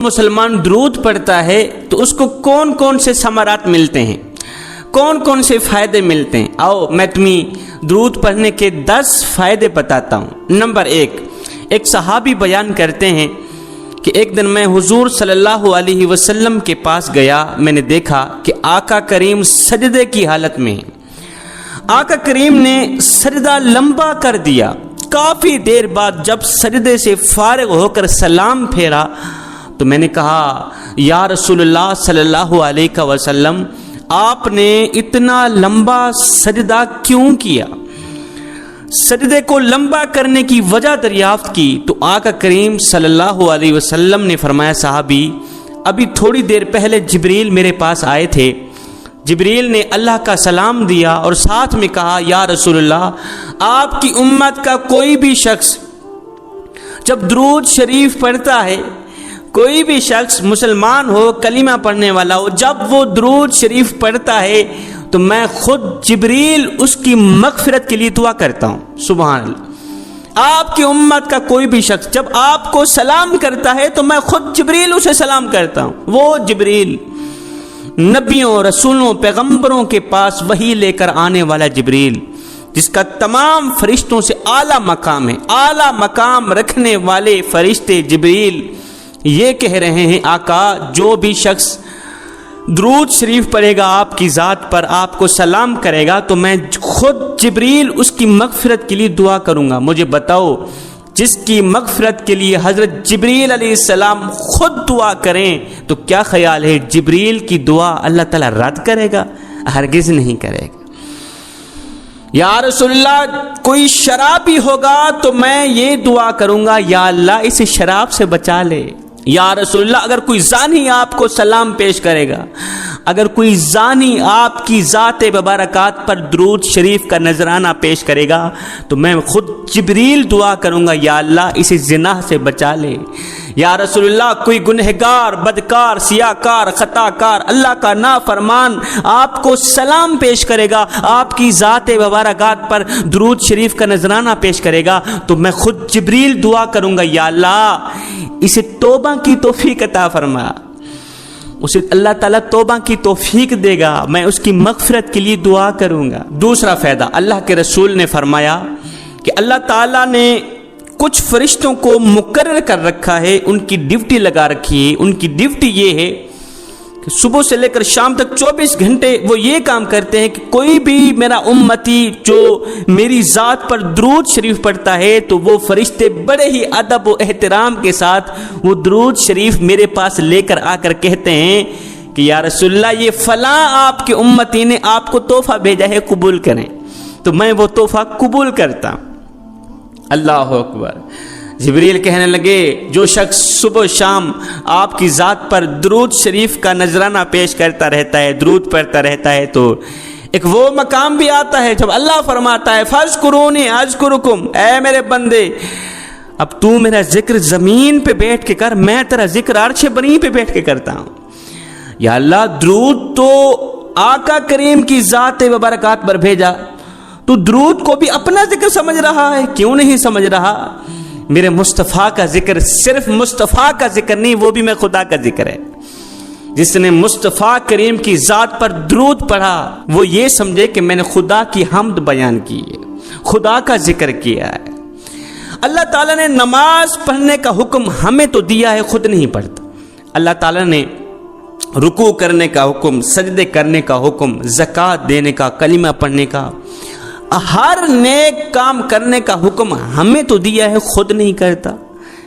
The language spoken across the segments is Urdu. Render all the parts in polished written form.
مسلمان درود پڑھتا ہے تو اس کو کون کون سے ثمرات ملتے ہیں، کون کون سے فائدے ملتے ہیں؟ آؤ میں تمہیں درود پڑھنے کے 10 فائدے بتاتا ہوں۔ نمبر 1، ایک صحابی بیان کرتے ہیں کہ ایک دن میں حضور صلی اللہ علیہ وسلم کے پاس گیا، میں نے دیکھا کہ آقا کریم سجدے کی حالت میں ہیں۔ آقا کریم نے سجدہ لمبا کر دیا۔ کافی دیر بعد جب سجدے سے فارغ ہو کر سلام پھیرا تو میں نے کہا، یا رسول اللہ صلی اللہ علیہ وسلم، آپ نے اتنا لمبا سجدہ کیوں کیا؟ سجدے کو لمبا کرنے کی وجہ دریافت کی تو آقا کریم صلی اللہ علیہ وسلم نے فرمایا، صحابی، ابھی تھوڑی دیر پہلے جبریل میرے پاس آئے تھے۔ جبریل نے اللہ کا سلام دیا اور ساتھ میں کہا، یا رسول اللہ، آپ کی امت کا کوئی بھی شخص جب درود شریف پڑھتا ہے، کوئی بھی شخص مسلمان ہو، کلمہ پڑھنے والا ہو، جب وہ درود شریف پڑھتا ہے تو میں خود جبریل اس کی مغفرت کے لیے دعا کرتا ہوں۔ سبحان اللہ۔ آپ کی امت کا کوئی بھی شخص جب آپ کو سلام کرتا ہے تو میں خود جبریل اسے سلام کرتا ہوں۔ وہ جبریل نبیوں، رسولوں، پیغمبروں کے پاس وحی لے کر آنے والا جبریل، جس کا تمام فرشتوں سے اعلیٰ مقام ہے، اعلیٰ مقام رکھنے والے فرشتے جبریل یہ کہہ رہے ہیں، آقا جو بھی شخص درود شریف پڑھے گا آپ کی ذات پر، آپ کو سلام کرے گا تو میں خود جبریل اس کی مغفرت کے لیے دعا کروں گا۔ مجھے بتاؤ، جس کی مغفرت کے لیے حضرت جبریل علیہ السلام خود دعا کریں تو کیا خیال ہے جبریل کی دعا اللہ تعالیٰ رد کرے گا؟ ہرگز نہیں کرے گا۔ یا رسول اللہ، کوئی شرابی ہوگا تو میں یہ دعا کروں گا، یا اللہ اسے شراب سے بچا لے۔ یا رسول اللہ، اگر کوئی زانی آپ کو سلام پیش کرے گا، اگر کوئی زانی آپ کی ذات مبارکات پر درود شریف کا نذرانہ پیش کرے گا تو میں خود جبریل دعا کروں گا، یا اللہ اسے زنا سے بچا لے۔ یا رسول اللہ، کوئی گنہگار، بدکار، سیاہکار، خطاکار، اللہ کا نافرمان آپ کو سلام پیش کرے گا، آپ کی ذات مبارکات پر درود شریف کا نذرانہ پیش کرے گا تو میں خود جبریل دعا کروں گا، یا اللہ اسے توبہ کی توفیق عطا فرما۔ اسے اللہ تعالیٰ توبہ کی توفیق دے گا، میں اس کی مغفرت کے لیے دعا کروں گا۔ دوسرا فائدہ، اللہ کے رسول نے فرمایا کہ اللہ تعالیٰ نے کچھ فرشتوں کو مقرر کر رکھا ہے، ان کی ڈیوٹی لگا رکھی ہے۔ ان کی ڈیوٹی یہ ہے کہ صبح سے لے کر شام تک 24 گھنٹے وہ یہ کام کرتے ہیں کہ کوئی بھی میرا امتی جو میری ذات پر درود شریف پڑھتا ہے تو وہ فرشتے بڑے ہی ادب و احترام کے ساتھ وہ درود شریف میرے پاس لے کر آ کر کہتے ہیں کہ یا رسول اللہ، یہ فلاں آپ کے امتی نے آپ کو تحفہ بھیجا ہے، قبول کریں۔ تو میں وہ تحفہ قبول کرتا ہوں۔ اللہ اکبر۔ جبریل کہنے لگے، جو شخص صبح شام آپ کی ذات پر درود شریف کا نذرانہ پیش کرتا رہتا ہے، درود پڑھتا رہتا ہے، تو ایک وہ مقام بھی آتا ہے جب اللہ فرماتا ہے، فاذکرونی اذکرکم، اے میرے بندے اب تو میرا ذکر زمین پہ بیٹھ کے کر، میں تیرا ذکر عرش بنی پہ بیٹھ کے کرتا ہوں۔ یا اللہ، درود تو آقا کریم کی ذات مبارکات پر بھیجا، تو درود کو بھی اپنا ذکر سمجھ رہا ہے، کیوں نہیں سمجھ رہا؟ میرے مصطفیٰ کا ذکر صرف مصطفیٰ کا ذکر نہیں، وہ بھی میں خدا کا ذکر ہے۔ جس نے مصطفیٰ کریم کی ذات پر درود پڑھا وہ یہ سمجھے کہ میں نے خدا کی حمد بیان کی ہے، خدا کا ذکر کیا ہے۔ اللہ تعالیٰ نے نماز پڑھنے کا حکم ہمیں تو دیا ہے، خود نہیں پڑھتا۔ اللہ تعالیٰ نے رکوع کرنے کا حکم، سجدے کرنے کا حکم، زکوٰۃ دینے کا، کلمہ پڑھنے کا، ہر نیک کام کرنے کا حکم ہمیں تو دیا ہے، خود نہیں کرتا۔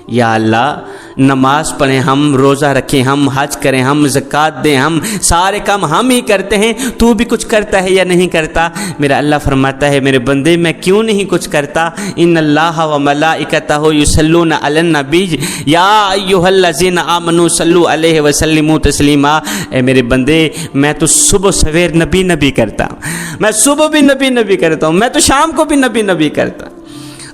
یا اللہ، نماز پڑھیں ہم، روزہ رکھیں ہم، حج کریں ہم، زکوٰۃ دیں ہم، سارے کام ہم ہی کرتے ہیں، تو بھی کچھ کرتا ہے یا نہیں کرتا؟ میرا اللہ فرماتا ہے، میرے بندے میں کیوں نہیں کچھ کرتا؟ ان اللہ و ملائکتہ یصلون علی النبی یا ایھا الذین آمنوا صلوا علیہ وسلموا تسلیما۔ اے میرے بندے، میں تو صبح سویر نبی نبی کرتا ہوں، میں صبح بھی نبی نبی کرتا ہوں، میں تو شام کو بھی نبی نبی کرتا ہوں۔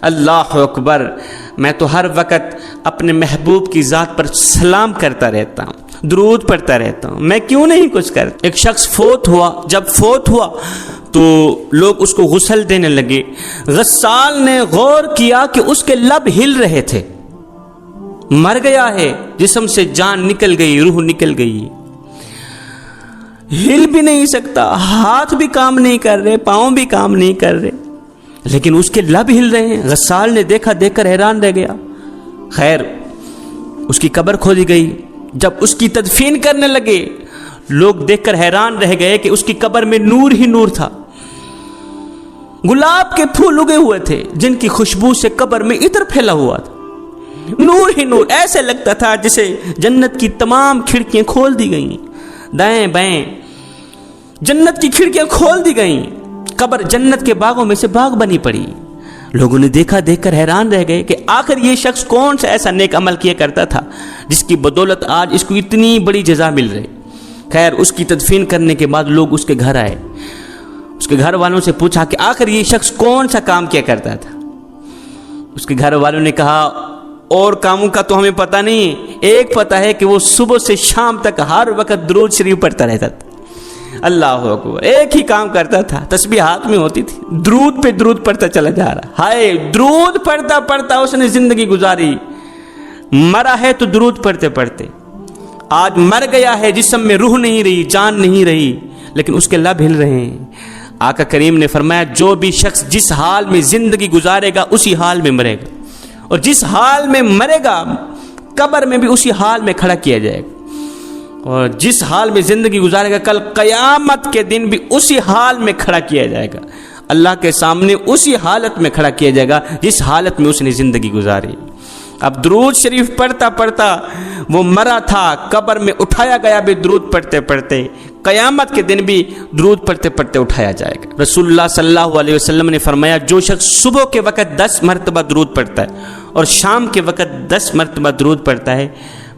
اللہ اکبر۔ میں تو ہر وقت اپنے محبوب کی ذات پر سلام کرتا رہتا ہوں، درود پڑھتا رہتا ہوں، میں کیوں نہیں کچھ کرتا؟ ایک شخص فوت ہوا، جب فوت ہوا تو لوگ اس کو غسل دینے لگے۔ غسال نے غور کیا کہ اس کے لب ہل رہے تھے، مر گیا ہے, جسم سے جان نکل گئی, روح نکل گئی, ہل بھی نہیں سکتا, ہاتھ بھی کام نہیں کر رہے, پاؤں بھی کام نہیں کر رہے, لیکن اس کے لب ہل رہے ہیں. غسال نے دیکھا, دیکھ کر حیران رہ گیا. خیر اس کی قبر کھودی گئی. جب اس کی تدفین کرنے لگے, لوگ دیکھ کر حیران رہ گئے کہ اس کی قبر میں نور ہی نور تھا. گلاب کے پھول اگے ہوئے تھے جن کی خوشبو سے قبر میں عطر پھیلا ہوا تھا. نور ہی نور, ایسے لگتا تھا جسے جنت کی تمام کھڑکیاں کھول دی گئیں, دائیں بائیں جنت کی کھڑکیاں کھول دی گئیں. قبر جنت کے باغوں میں سے باغ بنی پڑی. لوگوں نے دیکھا, دیکھ کر حیران رہ گئے کہ آخر یہ شخص کون سا ایسا نیک عمل کیا کرتا تھا جس کی بدولت آج اس کو اتنی بڑی جزا مل رہی. خیر اس کی تدفین کرنے کے بعد لوگ اس کے گھر آئے. اس کے گھر والوں سے پوچھا کہ آخر یہ شخص کون سا کام کیا کرتا تھا. اس کے گھر والوں نے کہا, اور کاموں کا تو ہمیں پتہ نہیں, ایک پتہ ہے کہ وہ صبح سے شام تک ہر وقت درود شریف پڑھتا رہتا تھا. اللہ اکبر, ایک ہی کام کرتا تھا, تسبیح ہاتھ میں ہوتی تھی, درود پہ درود پڑھتا چلا جا رہا. ہائے, درود پڑھتا پڑھتا اس نے زندگی گزاری. مرا ہے تو درود پڑھتے پڑھتے, آج مر گیا ہے, جسم میں روح نہیں رہی, جان نہیں رہی, لیکن اس کے لب ہل رہے ہیں. آقا کریم نے فرمایا, جو بھی شخص جس حال میں زندگی گزارے گا اسی حال میں مرے گا, اور جس حال میں مرے گا قبر میں بھی اسی حال میں کھڑا کیا جائے گا, اور جس حال میں زندگی گزارے گا کل قیامت کے دن بھی اسی حال میں کھڑا کیا جائے گا. اللہ کے سامنے اسی حالت میں کھڑا کیا جائے گا جس حالت میں اس نے زندگی گزاری. اب درود شریف پڑھتا پڑھتا وہ مرا تھا, قبر میں اٹھایا گیا بھی درود پڑھتے پڑھتے, قیامت کے دن بھی درود پڑھتے پڑھتے اٹھایا جائے گا. رسول اللہ صلی اللہ علیہ وسلم نے فرمایا, جو شخص صبح کے وقت 10 مرتبہ درود پڑھتا ہے اور شام کے وقت 10 مرتبہ درود پڑھتا ہے,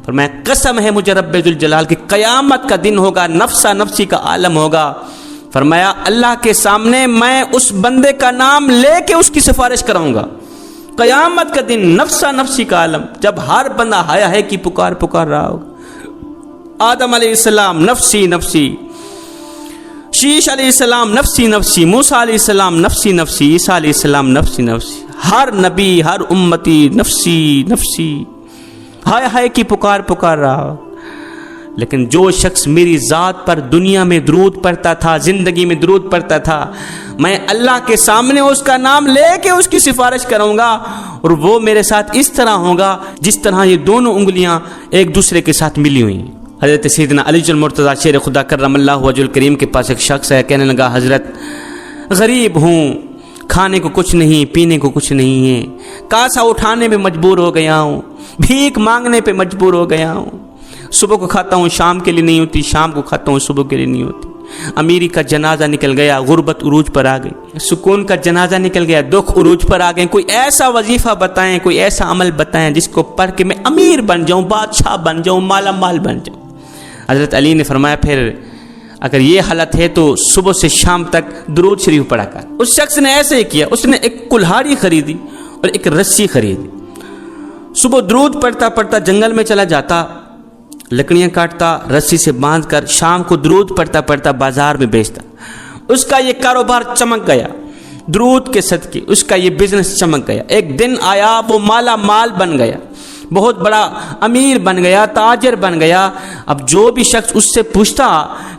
فرمایا قسم ہے مجھے رب ذوالجلال کی, قیامت کا دن ہوگا, نفسا نفسی کا عالم ہوگا. فرمایا اللہ کے سامنے میں اس بندے کا نام لے کے اس کی سفارش کراؤں گا. قیامت کا دن, نفسا نفسی کا عالم, جب ہر بندہ ہایا ہے کی پکار رہا ہوگا. آدم علیہ السلام نفسی نفسی, شیش علیہ السلام نفسی نفسی, موسیٰ علیہ السلام نفسی نفسی, عیسیٰ علیہ السلام نفسی نفسی, ہر نبی ہر امتی نفسی نفسی, ہائے کی پکار رہا. لیکن جو شخص میری ذات پر دنیا میں درود پڑھتا تھا, زندگی میں درود پڑھتا تھا, میں اللہ کے سامنے اس کا نام لے کے اس کی سفارش کروں گا, اور وہ میرے ساتھ اس طرح ہوگا جس طرح یہ دونوں انگلیاں ایک دوسرے کے ساتھ ملی ہوئی. حضرت سیدنا علی المرتضیٰ شیر خدا کرم اللہ وجہ الکریم کے پاس ایک شخص ہے, کہنے لگا حضرت غریب ہوں, کھانے کو کچھ نہیں, پینے کو کچھ نہیں ہے, کاسا اٹھانے میں مجبور ہو گیا ہوں, بھیک مانگنے پہ مجبور ہو گیا ہوں, صبح کو کھاتا ہوں شام کے لیے نہیں ہوتی, شام کو کھاتا ہوں صبح کے لیے نہیں ہوتی. امیری کا جنازہ نکل گیا, غربت عروج پر آ گئی, سکون کا جنازہ نکل گیا, دکھ عروج پر آ گئے. کوئی ایسا وظیفہ بتائیں, کوئی ایسا عمل بتائیں جس کو پڑھ کے میں امیر بن جاؤں, بادشاہ بن جاؤں, مالا مال بن جاؤں. حضرت علی نے فرمایا پھر اگر یہ حالت ہے تو صبح سے شام تک درود شریف پڑھا کر. اس شخص نے ایسے ہی کیا, اس نے ایک کلہاڑی خریدی اور ایک رسی خریدی. صبح درود پڑھتا پڑھتا جنگل میں چلا جاتا, لکڑیاں کاٹتا, رسی سے باندھ کر شام کو درود پڑھتا پڑھتا بازار میں بیچتا. اس کا یہ کاروبار چمک گیا, درود کے صدقے اس کا یہ بزنس چمک گیا. ایک دن آیا وہ مالا مال بن گیا, بہت بڑا امیر بن گیا, تاجر بن گیا. اب جو بھی شخص اس سے پوچھتا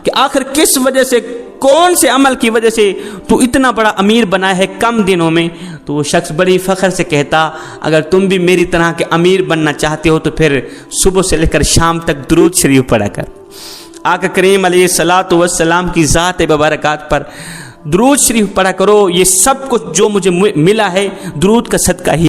کہ آخر کس وجہ سے, کون سے عمل کی وجہ سے تو اتنا بڑا امیر بنا ہے کم دنوں میں, تو وہ شخص بڑی فخر سے کہتا, اگر تم بھی میری طرح کے امیر بننا چاہتے ہو تو پھر صبح سے لے کر شام تک درود شریف پڑھا کر. آقا کریم علیہ الصلوۃ والسلام کی ذات مبارکات پر درود شریف پڑھا کرو. یہ سب کچھ جو مجھے ملا ہے درود کا صدقہ ہی.